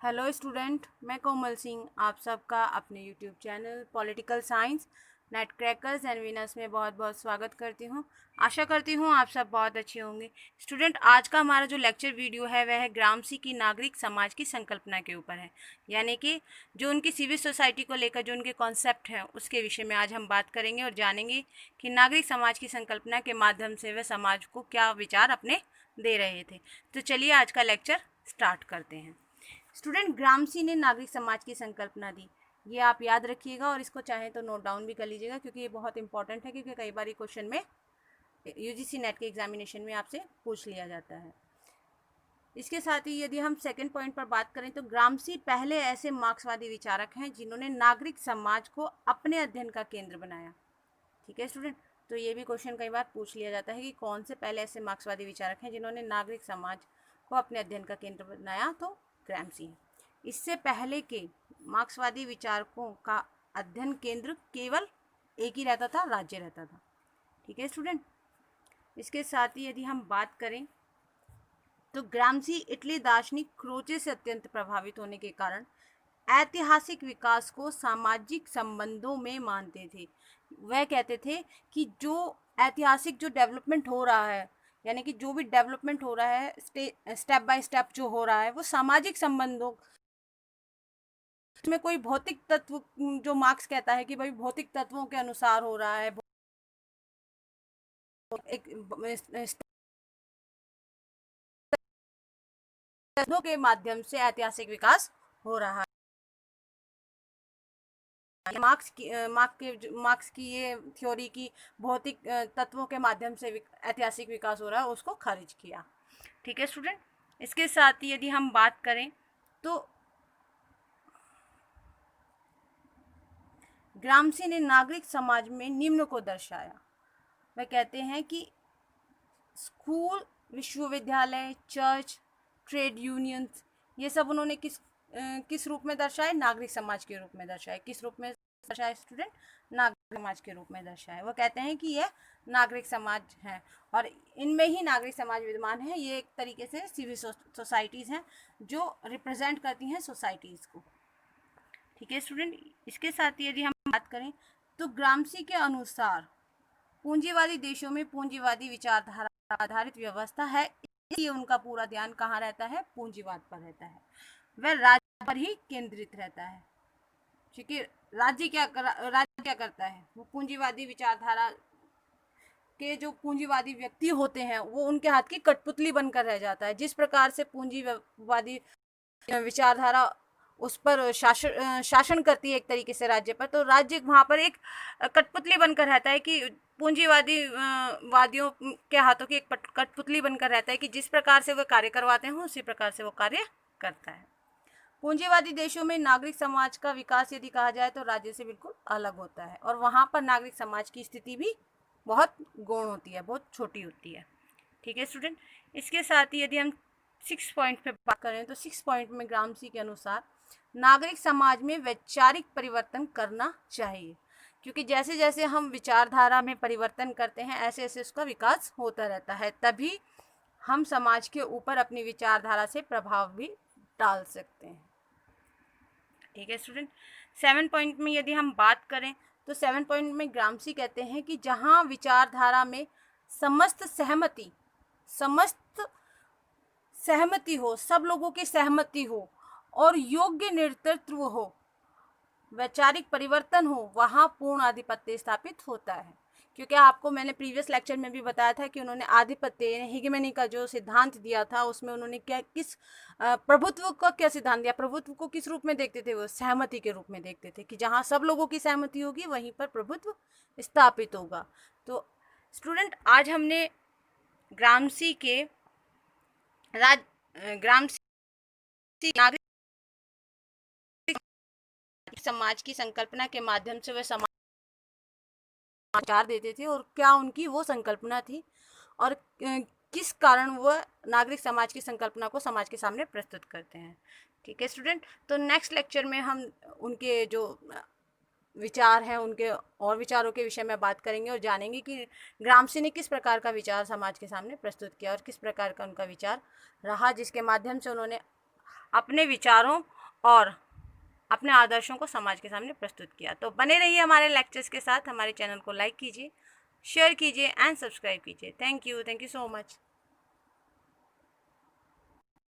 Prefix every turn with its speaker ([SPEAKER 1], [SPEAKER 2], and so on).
[SPEAKER 1] Hello student, मैं कोमल सिंह आप सबका अपने YouTube channel political science net crackers and winners में बहुत बहुत स्वागत करती हूँ। आशा करती हूँ आप सब बहुत अच्छे होंगे। स्टूडेंट, आज का हमारा जो लेक्चर वीडियो है वह है ग्रामसी की नागरिक समाज की संकल्पना के ऊपर है, यानी कि जो उनकी सिविल सोसाइटी को लेकर जो उनके कॉन्सेप्ट हैं उसके विषय में आज हम बात करेंगे और जानेंगे कि नागरिक समाज की संकल्पना के माध्यम से वह समाज को क्या विचार अपने दे रहे थे। तो चलिए आज का लेक्चर स्टार्ट करते हैं। स्टूडेंट, ग्रामसी ने नागरिक समाज की संकल्पना दी, ये आप याद रखिएगा और इसको चाहें तो नोट डाउन भी कर लीजिएगा, क्योंकि ये बहुत इंपॉर्टेंट है, क्योंकि कई बार ये क्वेश्चन में यूजीसी नेट के एग्जामिनेशन में आपसे पूछ लिया जाता है। इसके साथ ही यदि हम सेकंड पॉइंट पर बात करें तो ग्रामसी पहले ऐसे मार्क्सवादी विचारक हैं जिन्होंने नागरिक समाज को अपने अध्ययन का केंद्र बनाया। ठीक है स्टूडेंट, तो ये भी क्वेश्चन कई बार पूछ लिया जाता है कि कौन से पहले ऐसे मार्क्सवादी विचारक हैं जिन्होंने नागरिक समाज को अपने अध्ययन का केंद्र बनाया, तो ग्रामसी है। इससे पहले के मार्क्सवादी विचारकों का अध्ययन केंद्र केवल एक ही रहता था, राज्य रहता था। ठीक है स्टूडेंट, इसके साथ ही यदि हम बात करें तो ग्रामसी इटली दार्शनिक क्रोचे से अत्यंत प्रभावित होने के कारण ऐतिहासिक विकास को सामाजिक संबंधों में मानते थे। वह कहते थे कि जो ऐतिहासिक जो डेवलपमेंट हो रहा है, यानी कि जो भी डेवलपमेंट हो रहा है स्टेप बाय स्टेप जो हो रहा है वो सामाजिक संबंधों में, कोई भौतिक तत्व जो मार्क्स कहता है कि भाई भौतिक तत्वों के अनुसार हो रहा है, एक तत्वों के माध्यम से ऐतिहासिक विकास हो रहा है। मार्क्स की ये थ्योरी की भौतिक तत्वों के माध्यम से ऐतिहासिक विकास हो रहा है उसको खारिज किया। ठीक है स्टूडेंट, इसके साथ ही यदि हम बात करें तो ग्रामसी ने नागरिक समाज में निम्न को दर्शाया। वह कहते हैं कि स्कूल, विश्वविद्यालय, चर्च, ट्रेड यूनियंस, ये सब उन्होंने किस रूप में दर्शाए? नागरिक समाज के रूप में दर्शाए। किस रूप में दर्शाए स्टूडेंट? नागरिक समाज के रूप में दर्शाए। वो कहते हैं कि यह नागरिक समाज है और इनमें ही नागरिक समाज विद्यमान है। ये एक तरीके से सिविल सोसाइटीज़ हैं जो रिप्रेजेंट करती हैं सोसाइटीज़ को। ठीक है स्टूडेंट, इसके साथ ही यदि हम बात करें तो ग्रामसी के अनुसार पूंजीवादी देशों में पूंजीवादी विचारधारा आधारित व्यवस्था है, इसलिए उनका पूरा ध्यान कहाँ रहता है? पूंजीवाद पर रहता है। वह राज्य पर ही केंद्रित रहता है। ठीक है, राज्य क्या करता है? वो पूंजीवादी विचारधारा के जो पूंजीवादी व्यक्ति होते हैं वो उनके हाथ की कठपुतली बनकर रह जाता है। जिस प्रकार से पूंजीवादी विचारधारा उस पर शासन करती है एक तरीके से राज्य पर, तो राज्य वहाँ पर एक कठपुतली बनकर रहता है कि वादियों के हाथों की एक कठपुतली बनकर रहता है कि जिस प्रकार से वो कार्य करवाते हैं उसी प्रकार से वो कार्य करता है। पूंजीवादी देशों में नागरिक समाज का विकास यदि कहा जाए तो राज्य से बिल्कुल अलग होता है और वहाँ पर नागरिक समाज की स्थिति भी बहुत गौण होती है, बहुत छोटी होती है। ठीक है स्टूडेंट, इसके साथ ही यदि हम 6 पॉइंट पे बात करें तो 6 पॉइंट में ग्रामसी के अनुसार नागरिक समाज में वैचारिक परिवर्तन करना चाहिए, क्योंकि जैसे जैसे हम विचारधारा में परिवर्तन करते हैं ऐसे ऐसे उसका विकास होता रहता है, तभी हम समाज के ऊपर अपनी विचारधारा से प्रभाव भी डाल सकते हैं। ठीक है स्टूडेंट, 7 पॉइंट में यदि हम बात करें तो 7 पॉइंट में ग्रामसी कहते हैं कि जहाँ विचारधारा में समस्त सहमति हो, सब लोगों की सहमति हो और योग्य नेतृत्व हो, वैचारिक परिवर्तन हो, वहाँ पूर्ण आधिपत्य स्थापित होता है। क्योंकि आपको मैंने प्रीवियस लेक्चर में भी बताया था कि उन्होंने आधिपत्य हेगेमनी का जो सिद्धांत दिया था उसमें उन्होंने प्रभुत्व का क्या सिद्धांत दिया? प्रभुत्व को किस रूप में देखते थे? वो सहमति के रूप में देखते थे कि जहाँ सब लोगों की सहमति होगी वहीं पर प्रभुत्व स्थापित होगा। तो स्टूडेंट, आज हमने ग्रामसी के नागरिक समाज की संकल्पना के माध्यम से वह समाचार देते थे और क्या उनकी वो संकल्पना थी और किस कारण वह नागरिक समाज की संकल्पना को समाज के सामने प्रस्तुत करते हैं। ठीक है स्टूडेंट, तो नेक्स्ट लेक्चर में हम उनके जो विचार हैं उनके और विचारों के विषय में बात करेंगे और जानेंगे कि ग्रामसी ने किस प्रकार का विचार समाज के सामने प्रस्तुत किया और किस प्रकार का उनका विचार रहा, जिसके माध्यम से उन्होंने अपने विचारों और अपने आदर्शों को समाज के सामने प्रस्तुत किया। तो बने रहिए हमारे लेक्चर्स के साथ, हमारे चैनल को लाइक कीजिए, शेयर कीजिए एंड सब्सक्राइब कीजिए। Thank you so much.